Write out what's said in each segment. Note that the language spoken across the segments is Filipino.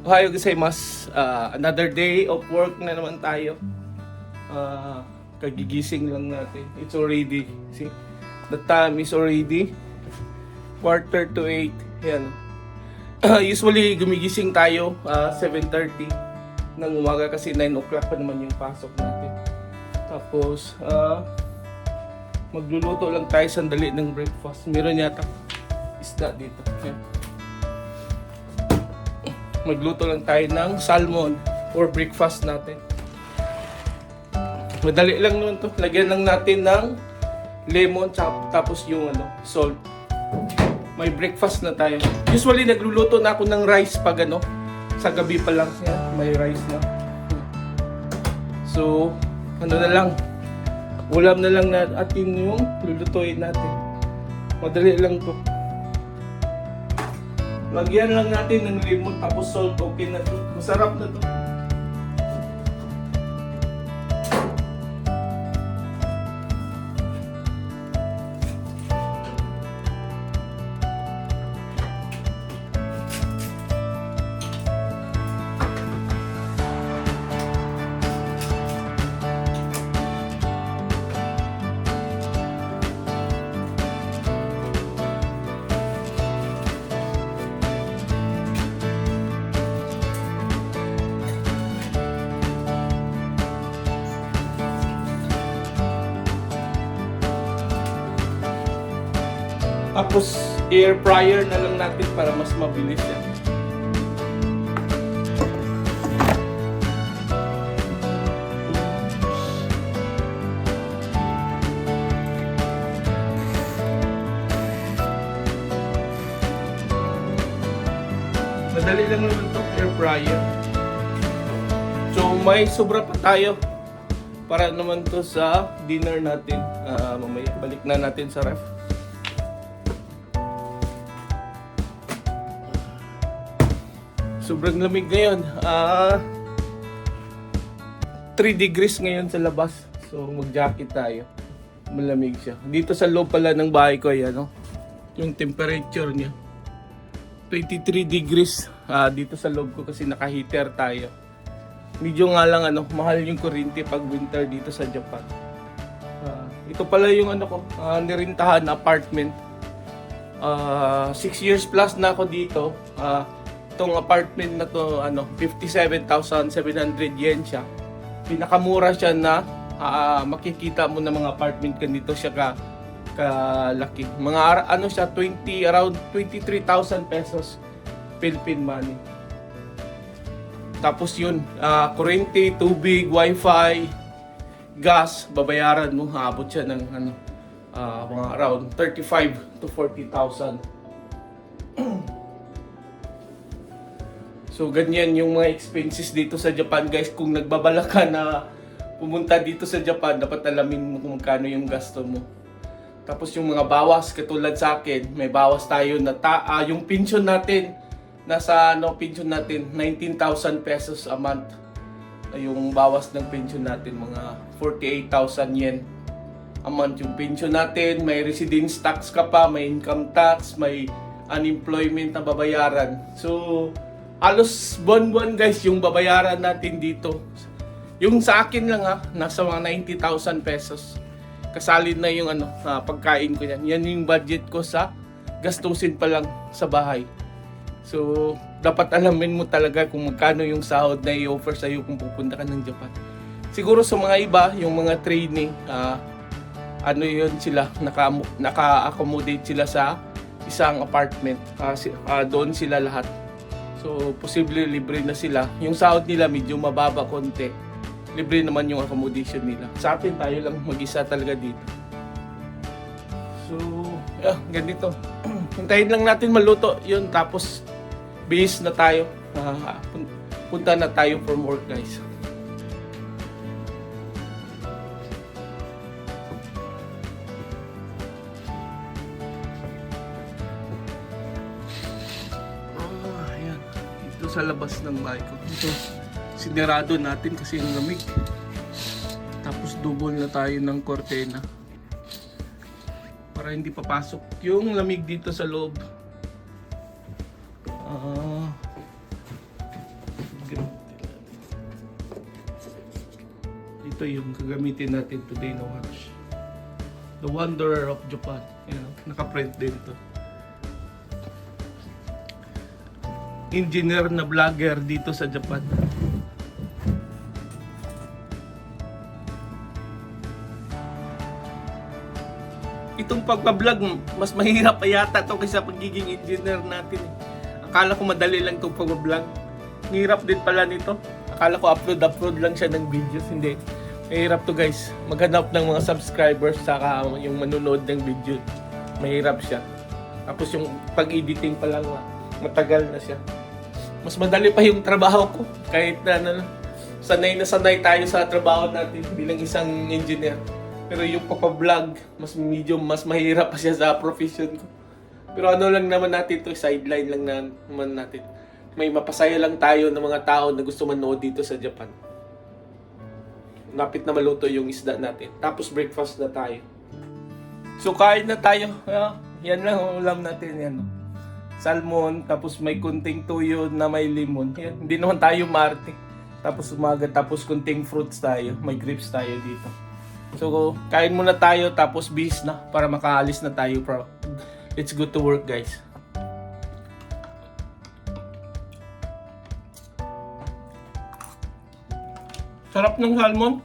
Ohayo gozaimasu. Another day of work na naman tayo. Kagigising lang natin. It's already, see, the time is already 7:45. Yan. Usually gumigising tayo 7:30 ng umaga kasi 9 o'clock pa naman yung pasok natin. Tapos magluluto lang tayo sandali ng breakfast. Meron yata isda dito. Yan. Magluto lang tayo ng salmon for breakfast natin. Madali lang naman to. Lagyan lang natin ng lemon tapos yung salt. May breakfast na tayo. Usually nagluluto na ako ng rice pag sa gabi pa lang. Yan, may rice na. So, na lang. Ulam na lang natin yung lulutuin natin. Madali lang to. Lagyan lang natin ng lemon tapos salt, okay na to. Masarap na to. Tapos air fryer na lang natin para mas mabilis yan. Madali lang naman to, air fryer. So may sobra pa tayo para naman to sa dinner natin. Mamaya balik na natin sa ref. Sobrang lamig ngayon. 3 degrees ngayon sa labas. So mag-jacket tayo. Malamig siya. Dito sa loob pala ng bahay ko ay yung temperature niya 23 degrees dito sa loob ko kasi naka-heater tayo. Medyo nga lang mahal yung kuryente pag winter dito sa Japan. Ito pala yung nirintahan na apartment. 6 years plus na ako dito. Itong apartment na to 57,700 yen siya. Pinakamura siya na makikita mo na mga apartment ganito siya kalaki. Mga siya around 23,000 pesos Philippine money. Tapos yun, kuryente, tubig, wifi, gas, babayaran mo, haabot siya ng mga around 35 to 40,000. So ganyan yung mga expenses dito sa Japan, guys. Kung nagbabala ka na pumunta dito sa Japan, dapat alamin mo kung magkano yung gasto mo. Tapos yung mga bawas, katulad sa akin, may bawas tayo na yung pension natin, nasa pension natin, 19,000 pesos a month. Yung bawas ng pension natin, mga 48,000 yen a month yung pension natin. May residence tax ka pa, may income tax, may unemployment na babayaran. So halos buwan-buwan, guys, yung babayaran natin dito. Yung sa akin lang nasa mga 90,000 pesos. Kasali na yung pagkain ko yan. Yan yung budget ko sa gastusin pa lang sa bahay. So dapat alamin mo talaga kung magkano yung sahod na i-offer sa'yo kung pupunta ka ng Japan. Siguro sa mga iba, yung mga training, yun sila, naka-accommodate sila sa isang apartment. Doon sila lahat. So, posible libre na sila. Yung sahod nila medyo mababa konti. Libre naman yung accommodation nila. Sa atin, tayo lang mag-isa talaga dito. So, ganito. Hintayin lang natin maluto yun. Tapos, bihis na tayo. Punta na tayo from work, guys. Sa labas ng bahay ko. Ito, sinirado natin kasi yung lamig. Tapos double na tayo ng kortena para hindi papasok yung lamig dito sa loob. ito yung gagamitin natin today na watch. The Wanderer of Japan. Yan, naka-print din to. Engineer na vlogger dito sa Japan. Itong pagpa-vlog, mas mahirap pa yata to kaysa pagiging engineer natin. Akala ko madali lang itong pag-vlog. Hirap din pala nito. Akala ko upload lang siya ng videos. Hindi. Mahirap to guys. Maghanap ng mga subscribers saka yung manonood ng video. Mahirap siya. Tapos yung pag-editing pa lang matagal na siya. Mas madali pa yung trabaho ko. Kahit na sanay tayo sa trabaho natin bilang isang engineer. Pero yung papa-vlog, mas mahirap pa siya sa profession ko. Pero ano lang naman natin to, sideline lang naman natin. May mapasaya lang tayo ng mga tao na gusto manood dito sa Japan. Napit na maluto yung isda natin. Tapos breakfast na tayo. So kain na tayo. Yan lang ang ulam natin. Yan. Salmon, tapos may kunting tuyo na may limon. Yan. Hindi naman tayo marte. Tapos umaga, tapos kunting fruits tayo. May grapes tayo dito. So kain muna tayo, tapos bis na para makaalis na tayo. It's good to work guys. Sarap ng salmon.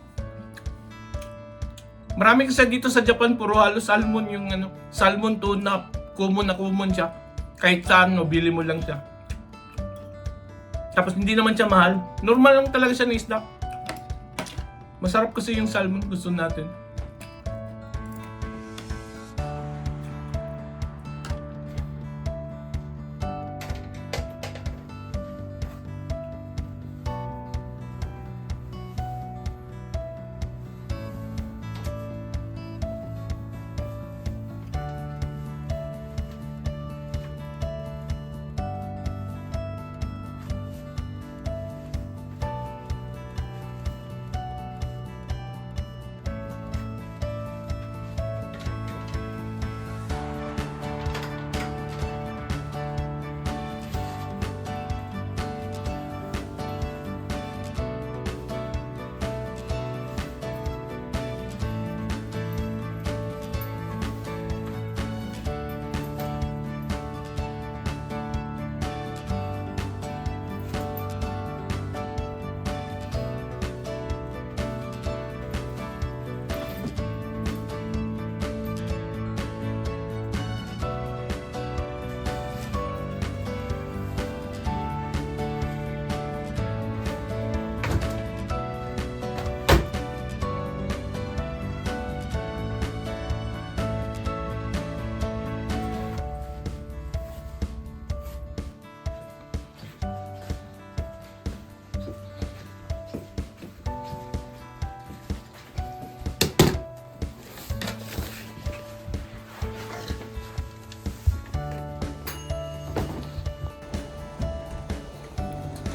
Marami kasi dito sa Japan, puro halos salmon yung salmon tuna, common siya. Kahit saan, bili mo lang siya. Tapos hindi naman siya mahal. Normal lang talaga siya na isda. Masarap kasi yung salmon, gusto natin.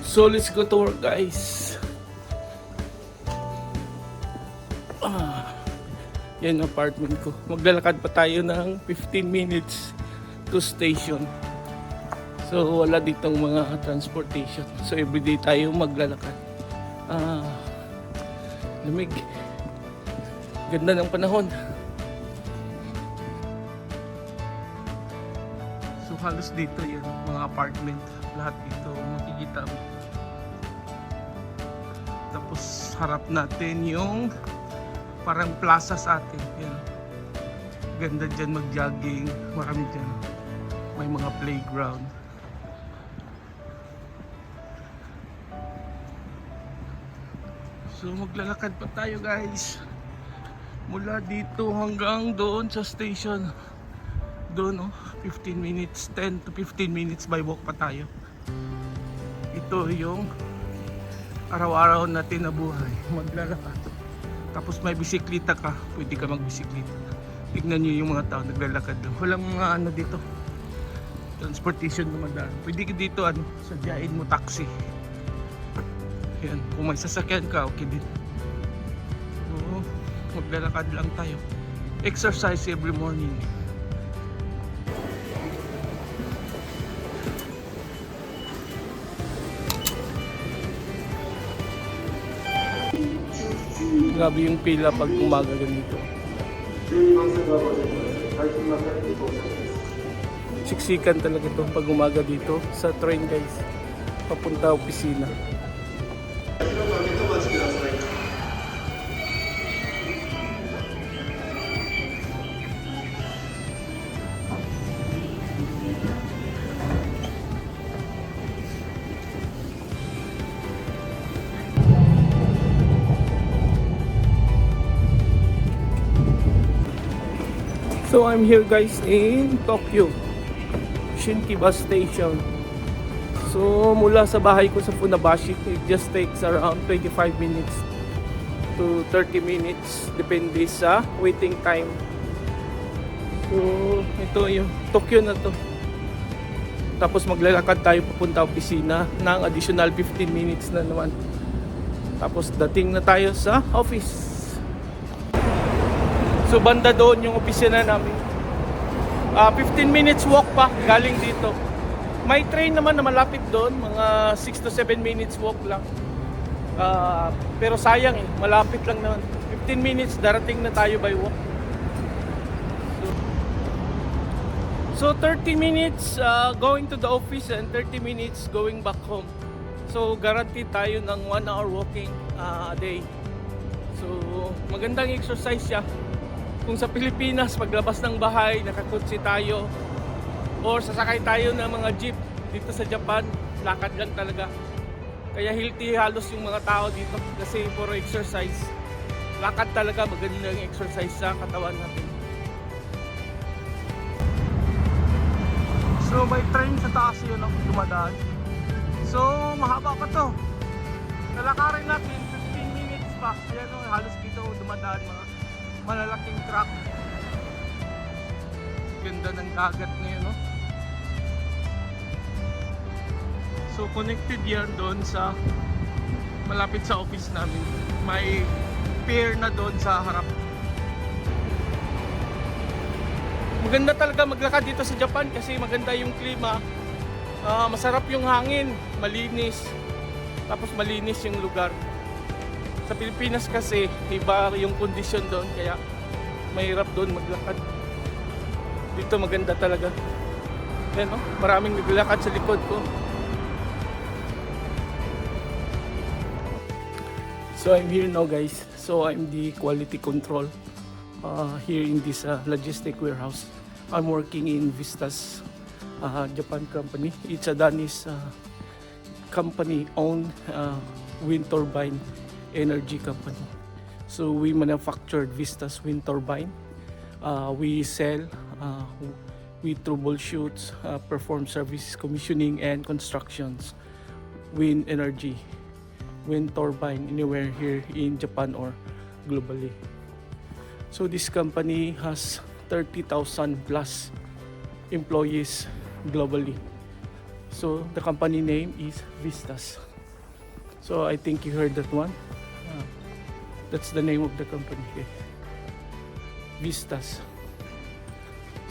So let's go to work guys. Yan ang apartment ko. Maglalakad pa tayo ng 15 minutes to station. So wala ditong mga transportation. So everyday tayo maglalakad. Lamig. Ganda ng panahon. So halos dito yan, mga apartment. Lahat dito makikita mo. Tapos harap natin yung parang plaza sa atin. Yan. Ganda dyan mag-jogging. Marami dyan. May mga playground. So maglalakad pa tayo guys. Mula dito hanggang doon sa station. Doon 15 minutes, 10 to 15 minutes by walk pa tayo. Ito yung araw-araw natin na buhay. Maglalakad. Tapos may bisikleta ka, pwede ka magbisikleta. Tignan nyo yung mga tao naglalakad doon. Walang mga dito, transportation dumadaan. Pwede ka dito sadyain mo taxi. Yan, kung may sasakyan ka, okay din. So, maglalakad lang tayo. Exercise every morning. Grabe yung pila pag umaga ganito. Siksikan talaga ito pag umaga dito sa train guys. Papunta opisina. So I'm here guys in Tokyo Shinki Bus Station. So mula sa bahay ko sa Funabashi, it just takes around 25 minutes to 30 minutes depende sa waiting time. So ito yung Tokyo na to. Tapos maglalakad tayo papunta opisina ng additional 15 minutes na naman. Tapos dating na tayo sa office. So banda doon yung opisina namin. 15 minutes walk pa galing dito. May train naman na malapit doon, mga 6 to 7 minutes walk lang. Pero sayang malapit lang naman. 15 minutes darating na tayo by walk. So 30 minutes going to the office and 30 minutes going back home. So guaranteed tayo ng 1 hour walking a day. So magandang exercise siya. Kung sa Pilipinas, paglabas ng bahay, nakakotse tayo or sasakay tayo ng mga jeep dito sa Japan, lakad lang talaga. Kaya healthy halos yung mga tao dito kasi puro exercise. Lakad talaga, magandang exercise sa katawan natin. So may train sa taas yun, dumadaan. So mahaba pa to. Nalakarin natin 15 minutes pa. Ayan halos dito dumadaan mga malalaking truck. Ganda ng dagat ngayon, no? So connected yan doon sa malapit sa office namin. May pier na doon sa harap. Maganda talaga maglakad dito sa Japan kasi maganda yung klima. Masarap yung hangin, malinis. Tapos malinis yung lugar. Sa Pilipinas kasi, iba yung kondisyon doon, kaya mahirap doon maglakad. Dito maganda talaga. Yan, oh, maraming naglalakad sa likod ko. So I'm here now guys. So I'm the quality control here in this logistic warehouse. I'm working in Vistas Japan company. It's a Danish company owned wind turbine energy company. So we manufactured Vistas wind turbine. We sell, we troubleshoot, perform services, commissioning and constructions, wind energy, wind turbine anywhere here in Japan or globally. So this company has 30,000 plus employees globally. So the company name is Vistas. So I think you heard that one. That's the name of the company here. Vistas.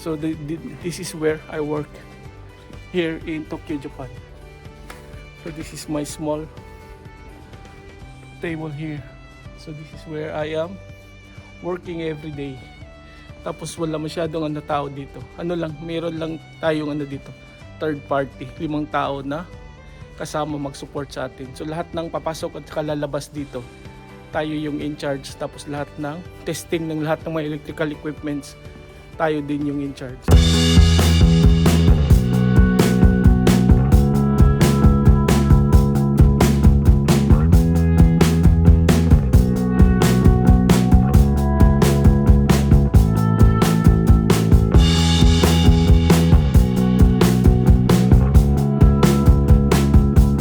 So this is where I work here in Tokyo, Japan. So this is my small table here. So this is where I am working every day. Tapos wala masyadong tao dito. Meron lang tayong dito. Third party, 5 tao na kasama mag-support sa atin. So lahat ng papasok at lalabas dito, tayo yung in charge. Tapos lahat ng testing ng lahat ng mga electrical equipments, tayo din yung in charge.